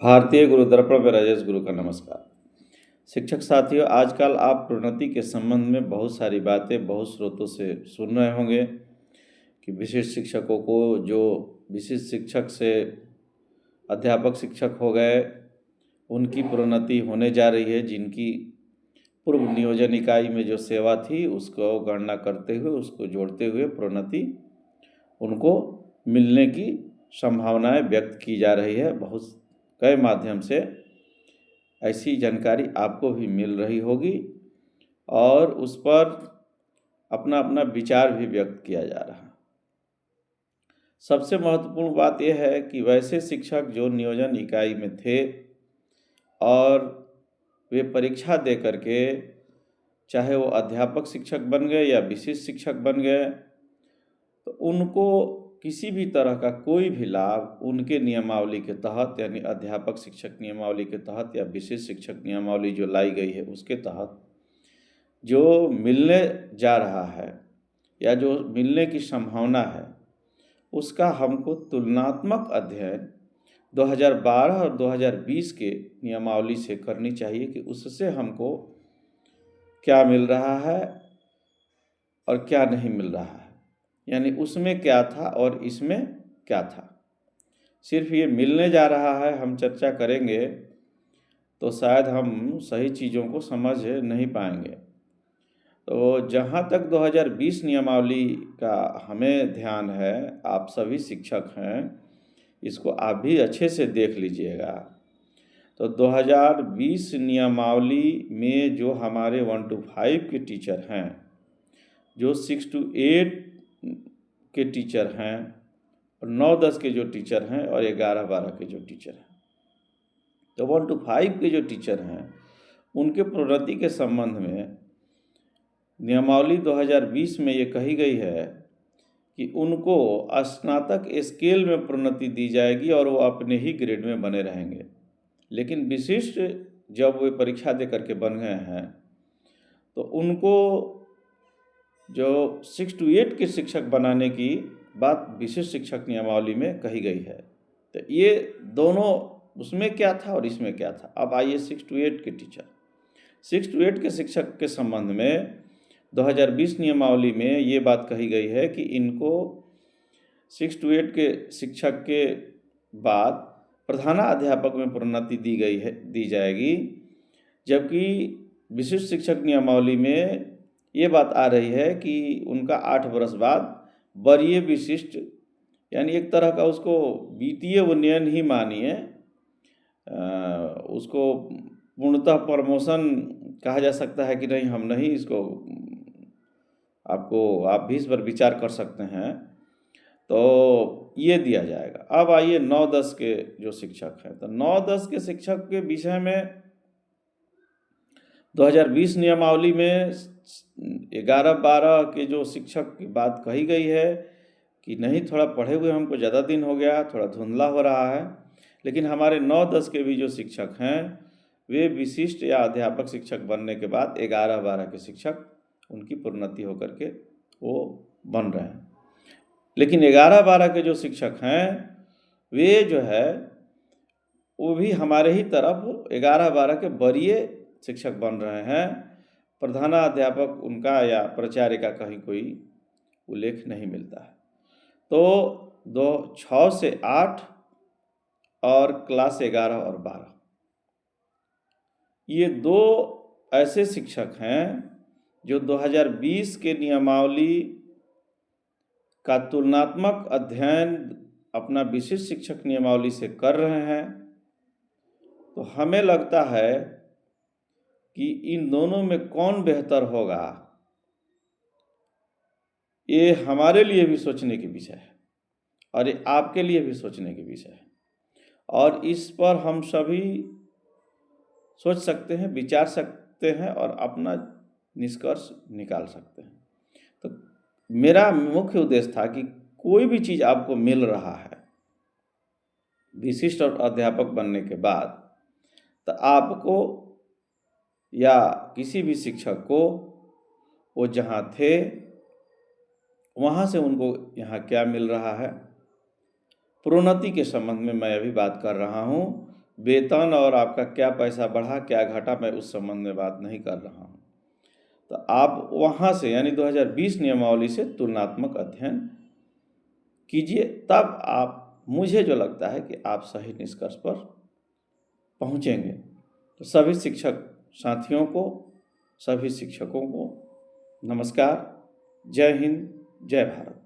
भारतीय गुरु दर्पण में राजेश गुरु का नमस्कार। शिक्षक साथियों, आजकल आप प्रोन्नति के संबंध में बहुत सारी बातें बहुत स्रोतों से सुन रहे होंगे कि विशिष्ट शिक्षकों को जो विशिष्ट शिक्षक से अध्यापक शिक्षक हो गए उनकी प्रोन्नति होने जा रही है। जिनकी पूर्व नियोजन इकाई में जो सेवा थी उसको गणना करते हुए उसको जोड़ते हुए प्रोन्नति उनको मिलने की संभावनाएं व्यक्त की जा रही है। बहुत कई माध्यम से ऐसी जानकारी आपको भी मिल रही होगी और उस पर अपना अपना विचार भी व्यक्त किया जा रहा है। सबसे महत्वपूर्ण बात यह है कि वैसे शिक्षक जो नियोजन इकाई में थे और वे परीक्षा दे करके चाहे वो अध्यापक शिक्षक बन गए या विशिष्ट शिक्षक बन गए तो उनको किसी भी तरह का कोई भी लाभ उनके नियमावली के तहत यानी अध्यापक शिक्षक नियमावली के तहत या विशिष्ट शिक्षक नियमावली जो लाई गई है उसके तहत जो मिलने जा रहा है या जो मिलने की संभावना है उसका हमको तुलनात्मक अध्ययन 2012 और 2020 के नियमावली से करनी चाहिए कि उससे हमको क्या मिल रहा है और क्या नहीं मिल रहा है, यानी उसमें क्या था और इसमें क्या था। सिर्फ ये मिलने जा रहा है हम चर्चा करेंगे तो शायद हम सही चीज़ों को समझ नहीं पाएंगे। तो जहाँ तक 2020 नियमावली का हमें ध्यान है, आप सभी शिक्षक हैं, इसको आप भी अच्छे से देख लीजिएगा। तो 2020 नियमावली में जो हमारे 1 to 5 के टीचर हैं, जो 6 to 8 के टीचर हैं और 9-10 के जो टीचर हैं और 11-12 के जो टीचर हैं, तो 1 to 5 के जो टीचर हैं उनके प्रोन्नति के संबंध में नियमावली 2020 में ये कही गई है कि उनको स्नातक स्केल में प्रोन्नति दी जाएगी और वो अपने ही ग्रेड में बने रहेंगे। लेकिन विशिष्ट जब वे परीक्षा दे करके बन गए हैं तो उनको जो 6 to 8 के शिक्षक बनाने की बात विशिष्ट शिक्षक नियमावली में कही गई है। तो ये दोनों, उसमें क्या था और इसमें क्या था। अब आइए 6 to 8 के टीचर, 6 to 8 के शिक्षक के संबंध में 2020 नियमावली में ये बात कही गई है कि इनको 6 to 8 के शिक्षक के बाद प्रधानाध्यापक में प्रोन्नति दी जाएगी, जबकि विशिष्ट शिक्षक नियमावली में ये बात आ रही है कि उनका 8 वर्ष बाद वरीय विशिष्ट, यानी एक तरह का उसको वित्तीय उन्नयन ही मानिए, उसको पूर्णतः प्रमोशन कहा जा सकता है कि नहीं, हम नहीं इसको, आप भी इस पर विचार कर सकते हैं। तो ये दिया जाएगा। अब आइए 9-10 के जो शिक्षक हैं, तो 9-10 के शिक्षक के विषय में 2020 नियमावली में 11-12 के जो शिक्षक की बात कही गई है कि नहीं, थोड़ा पढ़े हुए हमको ज़्यादा दिन हो गया, थोड़ा धुंधला हो रहा है। लेकिन हमारे 9-10 के भी जो शिक्षक हैं वे विशिष्ट या अध्यापक शिक्षक बनने के बाद 11-12 के शिक्षक उनकी प्रोन्नति होकर के वो बन रहे हैं। लेकिन 11-12 के जो शिक्षक हैं वे जो है वो भी हमारे ही तरफ 11-12 के वरीय शिक्षक बन रहे हैं। प्रधानाध्यापक उनका या प्राचार्य का कहीं कोई उल्लेख नहीं मिलता है। तो 6 से 8 और क्लास 11 और 12, ये दो ऐसे शिक्षक हैं जो 2020 के नियमावली का तुलनात्मक अध्ययन अपना विशिष्ट शिक्षक नियमावली से कर रहे हैं। तो हमें लगता है कि इन दोनों में कौन बेहतर होगा, ये हमारे लिए भी सोचने की विषय है और ये आपके लिए भी सोचने की विषय है। और इस पर हम सभी सोच सकते हैं, विचार सकते हैं और अपना निष्कर्ष निकाल सकते हैं। तो मेरा मुख्य उद्देश्य था कि कोई भी चीज़ आपको मिल रहा है विशिष्ट और अध्यापक बनने के बाद, तो आपको या किसी भी शिक्षक को वो जहाँ थे वहाँ से उनको यहाँ क्या मिल रहा है, प्रोन्नति के संबंध में मैं अभी बात कर रहा हूँ। वेतन और आपका क्या पैसा बढ़ा क्या घटा, मैं उस संबंध में बात नहीं कर रहा हूँ। तो आप वहाँ से यानी 2020 नियमावली से तुलनात्मक अध्ययन कीजिए, तब आप, मुझे जो लगता है कि आप सही निष्कर्ष पर पहुँचेंगे। तो सभी शिक्षक साथियों को, सभी शिक्षकों को नमस्कार। जय हिंद, जय भारत।